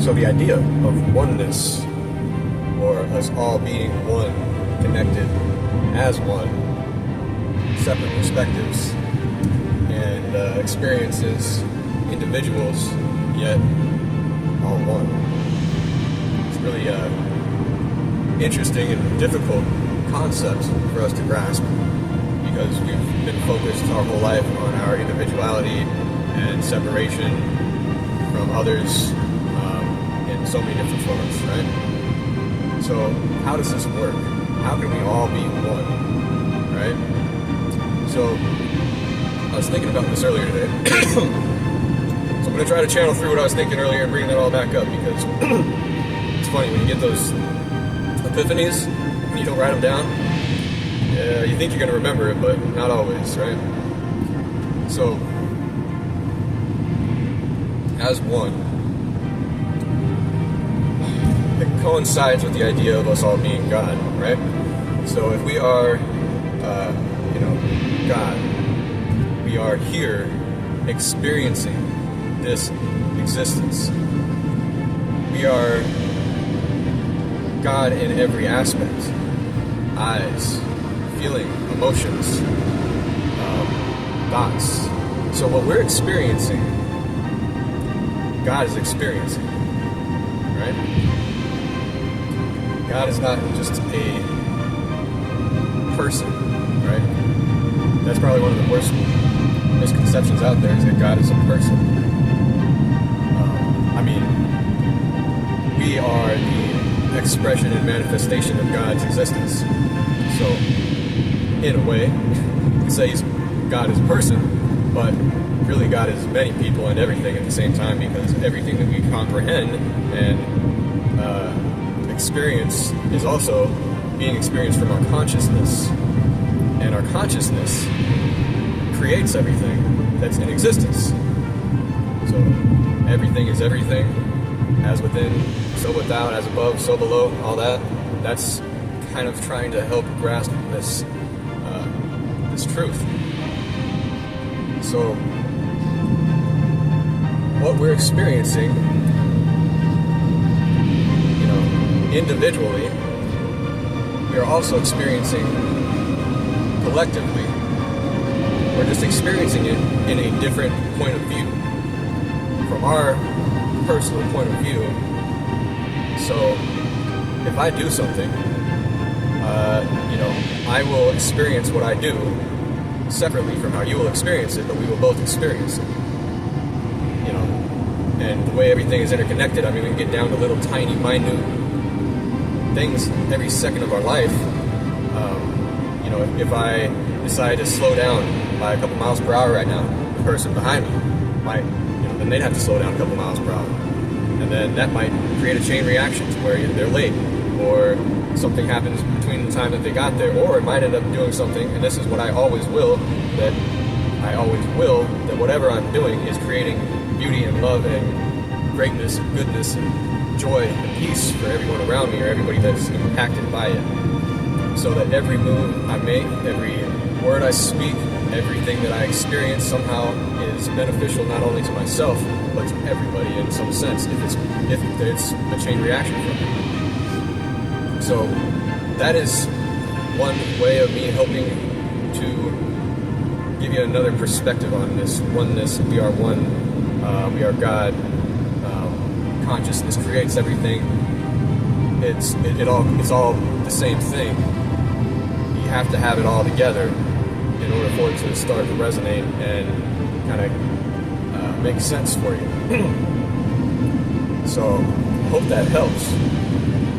So the idea of oneness, or us all being one, connected as one, separate perspectives and experiences, individuals, yet all one. It's really interesting and difficult concept for us to grasp, because we've been focused our whole life on our individuality and separation from others in so many different forms, right? So how does this work? How can we all be one, right? So I was thinking about this earlier today. So I'm going to try to channel through what I was thinking earlier and bring that all back up, because it's funny when you get those epiphanies and you don't write them down. Yeah, you think you're going to remember it, but not always, right? So, as one, it coincides with the idea of us all being God, right? So if we are, God, we are here experiencing this existence. We are God in every aspect. Eyes, feeling, emotions, thoughts. So what we're experiencing, God is experiencing, right? God is not just a person, right? That's probably one of the worst misconceptions out there, is that God is a person. We are the expression and manifestation of God's existence. So, in a way, we say God is a person, but really God is many people and everything at the same time, because everything that we comprehend and experience is also being experienced from our consciousness. And our consciousness creates everything that's in existence. So everything is everything, as within, so without, as above, so below, all that. That's kind of trying to help grasp this truth. So what we're experiencing, individually, we are also experiencing collectively. We're just experiencing it in a different point of view, from our personal point of view. So if I do something, I will experience what I do separately from how you will experience it, but we will both experience it. And the way everything is interconnected, we can get down to little tiny, minute things every second of our life. If I decide to slow down by a couple miles per hour right now, the person behind me might, then they'd have to slow down a couple miles per hour. And then that might create a chain reaction to where they're late, or something happens between the time that they got there, or it might end up doing something, and this is what I always will, that whatever I'm doing is creating beauty and love and greatness and goodness and joy and peace for everyone around me, or everybody that's impacted by it. So that every move I make, every word I speak, everything that I experience somehow is beneficial not only to myself, but to everybody in some sense, if it's a chain reaction from it. So that is one way of me helping to give you another perspective on this oneness. We are one. We are God. Consciousness creates everything. It's all the same thing. You have to have it all together in order for it to start to resonate and kind of make sense for you. So, hope that helps.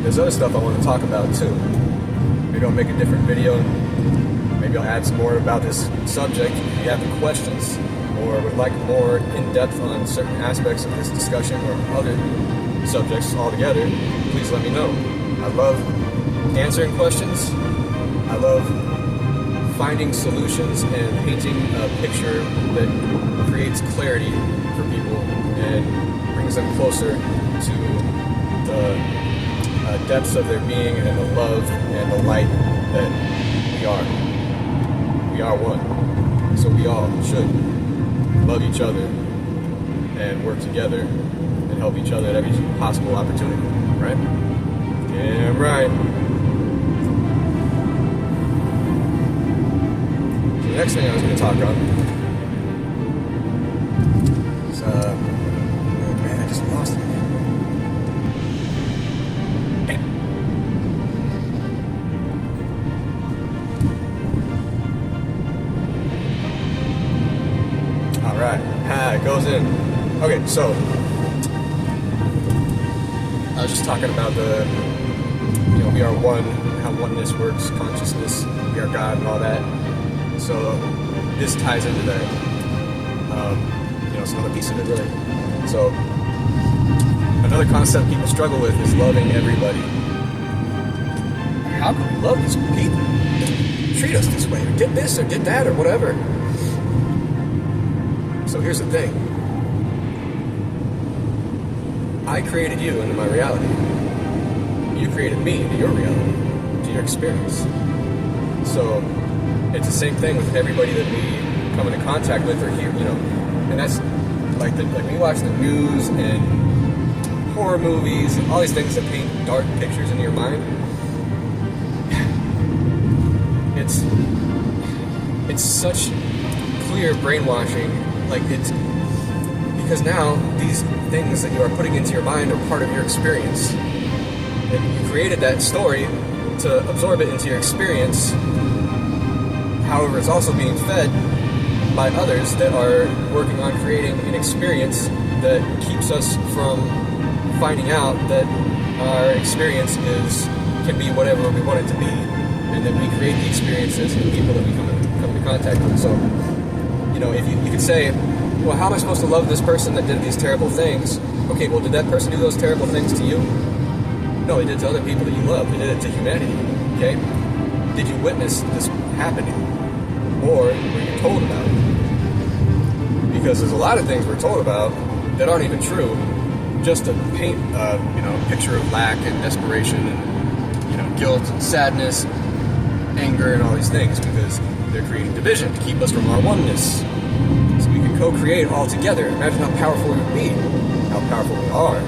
There's other stuff I want to talk about too. Maybe I'll make a different video. Maybe I'll add some more about this subject. If you have any questions or would like more in-depth on certain aspects of this discussion or other subjects altogether, please let me know. I love answering questions. I love finding solutions and painting a picture that creates clarity for people and brings them closer to the depths of their being and the love and the light that we are. We are one. So we all should love each other and work together and help each other at every possible opportunity, right? Damn right. So the next thing I was going to talk on is, oh man, I just lost it. Alright, it goes in. Okay, so I was just talking about we are one, how oneness works, consciousness, we are God and all that. So this ties into that. It's another piece of it, really. So another concept people struggle with is loving everybody. How can we love these people? Treat us this way, or did this, or did that, or whatever. So here's the thing. I created you into my reality. You created me into your reality, to your experience. So it's the same thing with everybody that we come into contact with or hear, and that's like we watch the news and horror movies and all these things that paint dark pictures in your mind. It's such clear brainwashing. Like it's because now these things that you are putting into your mind are part of your experience. And you created that story to absorb it into your experience. However, it's also being fed by others that are working on creating an experience that keeps us from finding out that our experience can be whatever we want it to be, and then we create the experiences and the people that we come into contact with. So, if you could say, well, how am I supposed to love this person that did these terrible things? Okay, well, did that person do those terrible things to you? No, they did it to other people that you love. They did it to humanity, okay? Did you witness this happening? Or were you told about it? Because there's a lot of things we're told about that aren't even true, just to paint a picture of lack and desperation and guilt and sadness, anger and all these things, because they're creating division to keep us from our oneness. So we can co-create all together. Imagine how powerful we would be, how powerful we are.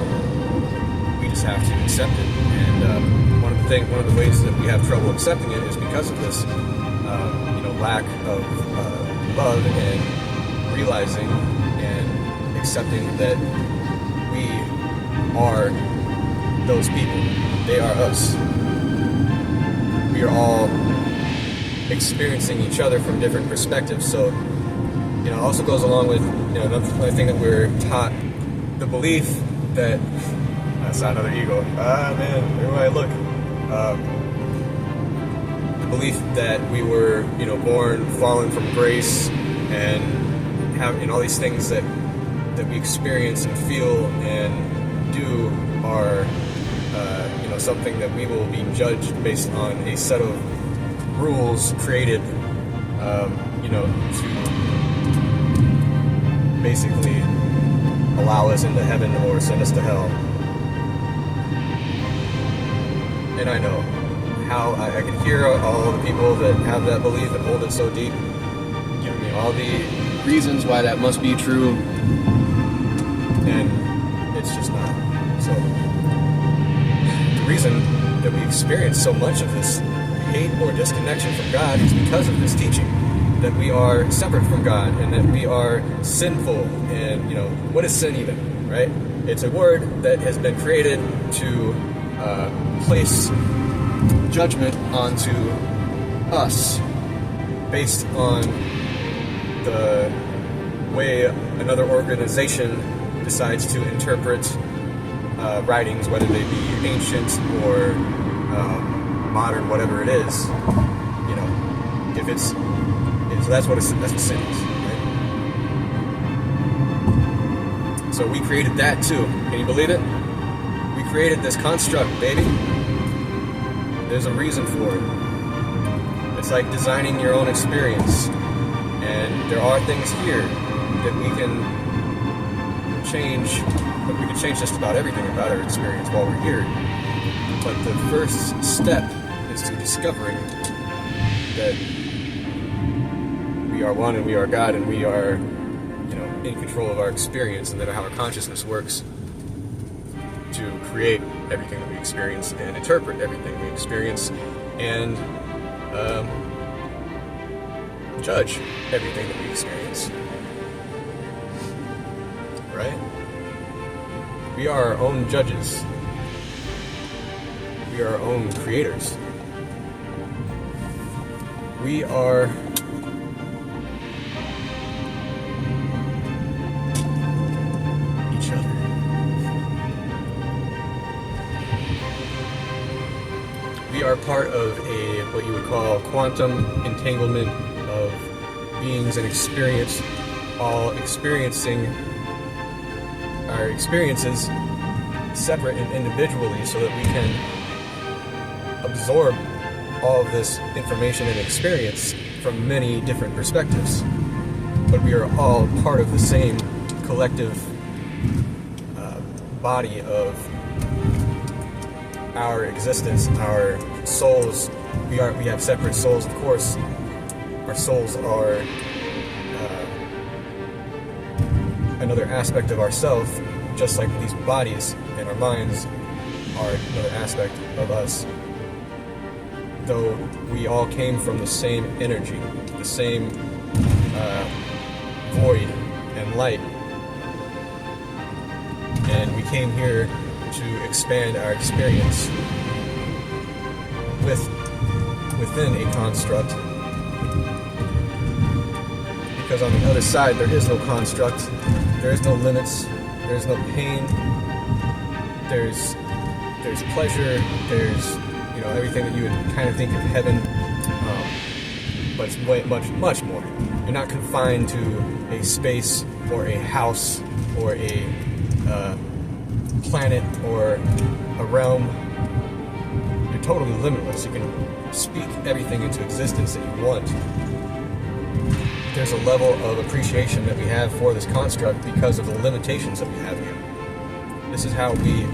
We just have to accept it. And one of the ways that we have trouble accepting it is because of this, lack of love and realizing and accepting that we are those people. They are us. We are all experiencing each other from different perspectives. So, it also goes along with, another thing that we're taught, the belief that, that's not another ego. Man, everywhere I look. The belief that we were, born, fallen from grace, and have, all these things that we experience and feel and do are, something that we will be judged based on a set of rules created, to basically allow us into heaven or send us to hell. And I know how I can hear all the people that have that belief and hold it so deep, giving me all the reasons why that must be true, and it's just not. So the reason that we experience so much of this hate or disconnection from God is because of this teaching that we are separate from God and that we are sinful. And what is sin even, right? It's a word that has been created to place judgment onto us based on the way another organization decides to interpret writings, whether they be ancient or modern, whatever it is. If it's so that's what sin is, right? So we created that too. Can you believe it? We created this construct, baby. There's a reason for it. It's like designing your own experience. And there are things here that we can change, but we can change just about everything about our experience while we're here. But the first step is to discovering that we are one and we are God and we are, in control of our experience, and that how our consciousness works. to create everything that we experience and interpret everything we experience and judge everything that we experience. Right? We are our own judges. We are our own creators. We are each other. We are part of what you would call quantum entanglement of beings and experience, all experiencing our experiences separate and individually so that we can absorb all of this information and experience from many different perspectives. But we are all part of the same collective body of our existence, our souls. We have separate souls, of course. Our souls are another aspect of ourself, just like these bodies and our minds are another aspect of us. Though we all came from the same energy, the same void and light, and we came here to expand our experience within a construct, because on the other side there is no construct, there is no limits, there is no pain, there's pleasure, there's everything that you would kind of think of heaven, but it's way, much more. You're not confined to a space or a house or a planet or a realm. You're totally limitless. You can speak everything into existence that you want. There's a level of appreciation that we have for this construct because of the limitations that we have here. This is how we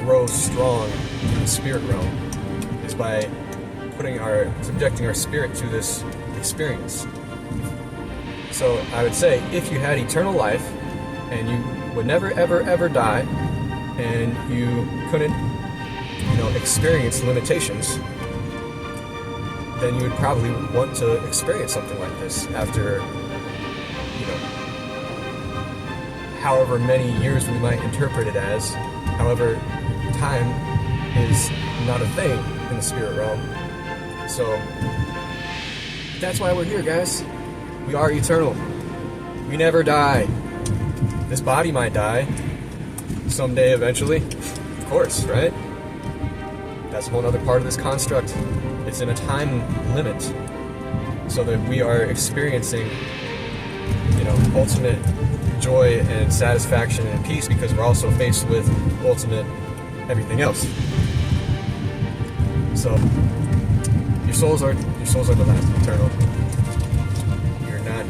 grow strong in the spirit realm, is by subjecting our spirit to this experience. So I would say, if you had eternal life and you would never ever ever die, and you couldn't experience limitations, then you would probably want to experience something like this after however many years we might interpret it as. However, time is not a thing in the spirit realm. So that's why we're here, guys. We are eternal. We never die. This body might die someday eventually, of course, right? That's a whole other part of this construct. It's in a time limit, so that we are experiencing ultimate joy and satisfaction and peace, because we're also faced with ultimate everything else. So your souls are the last eternal. You're not.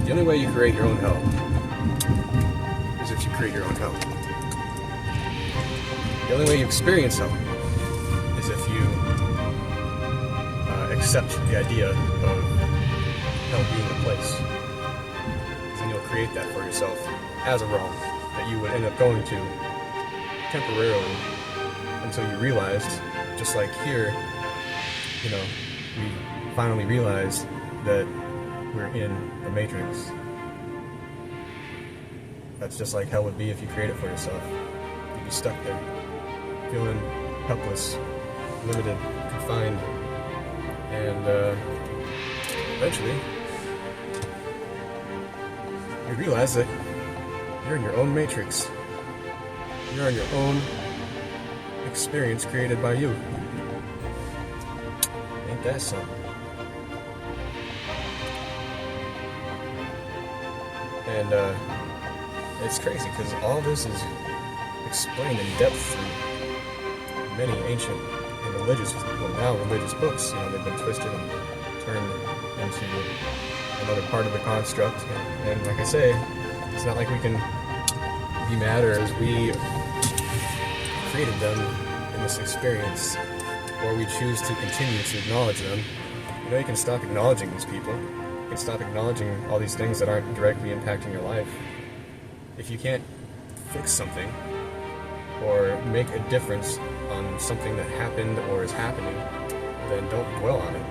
The only way you create your own hell is if you create your own hell. The only way you experience hell is if you accept the idea of hell being a place. Then you'll create that for yourself as a realm that you would end up going to temporarily until you realized, just like here, we finally realized that we're in the Matrix. That's just like hell would be if you create it for yourself. You'd be stuck there, feeling helpless, limited, confined, and eventually you realize that you're in your own Matrix. You're in your own experience created by you. Ain't that something? And it's crazy because all this is explained in depth through many ancient and religious books. They've been twisted and turned into another part of the construct. And like I say, it's not like we can be mad or as we created them in this experience, or we choose to continue to acknowledge them. You can stop acknowledging these people. You can stop acknowledging all these things that aren't directly impacting your life. If you can't fix something or make a difference on something that happened or is happening, then don't dwell on it.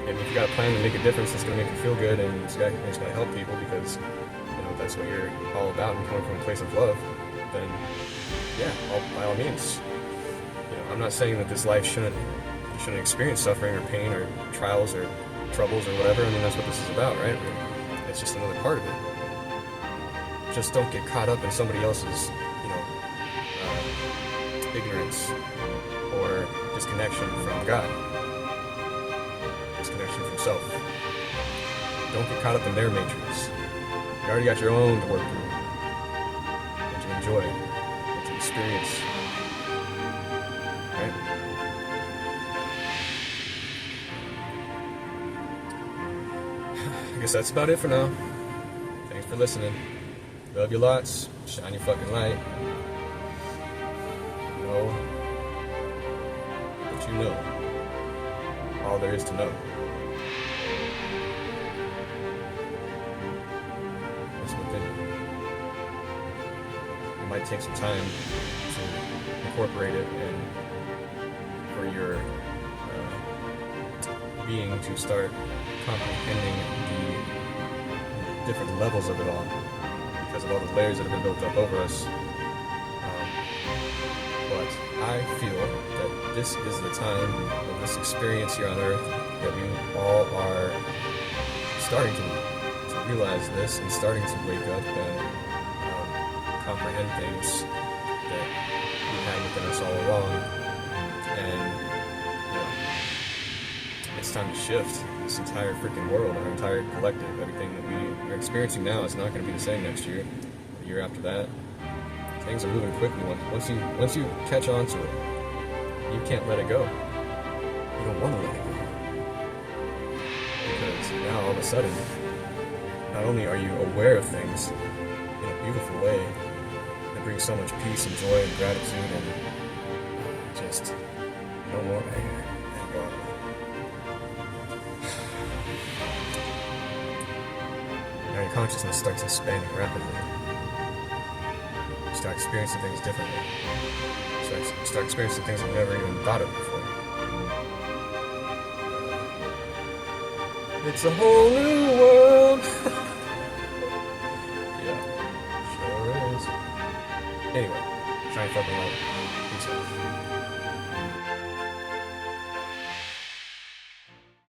And if you got a plan to make a difference that's going to make you feel good and it's going to help people because that's what you're all about and coming from a place of love, then yeah, by all means. I'm not saying that this life you shouldn't experience suffering or pain or trials or troubles or whatever. I mean, that's what this is about, right? It's just another part of it. Just don't get caught up in somebody else's, ignorance or disconnection from God, disconnection from self. Don't get caught up in their matrix. You already got your own to work through, and to enjoy, and to experience. Right? I guess that's about it for now. Thanks for listening. Love you lots. Shine your fucking light. Know that you know all there is to know. It's within you. It might take some time to incorporate it and for your being to start comprehending the different levels of it all because of all the layers that have been built up over us. But I feel that this is the time of this experience here on Earth that we all are starting to realize this and starting to wake up and comprehend things that we had within us all along. And it's time to shift this entire freaking world, our entire collective. Everything that we are experiencing now is not going to be the same next year, the year after that. Things are moving quickly. Once you catch on to it, you can't let it go. You don't want to let it go. Because now all of a sudden, not only are you aware of things in a beautiful way that brings so much peace and joy and gratitude and just no more anger. Now your consciousness starts expanding rapidly. Start experiencing things differently. Start experiencing things you've never even thought of before. It's a whole new world. Yeah, sure is. Anyway, try and fucking love it. Peace out.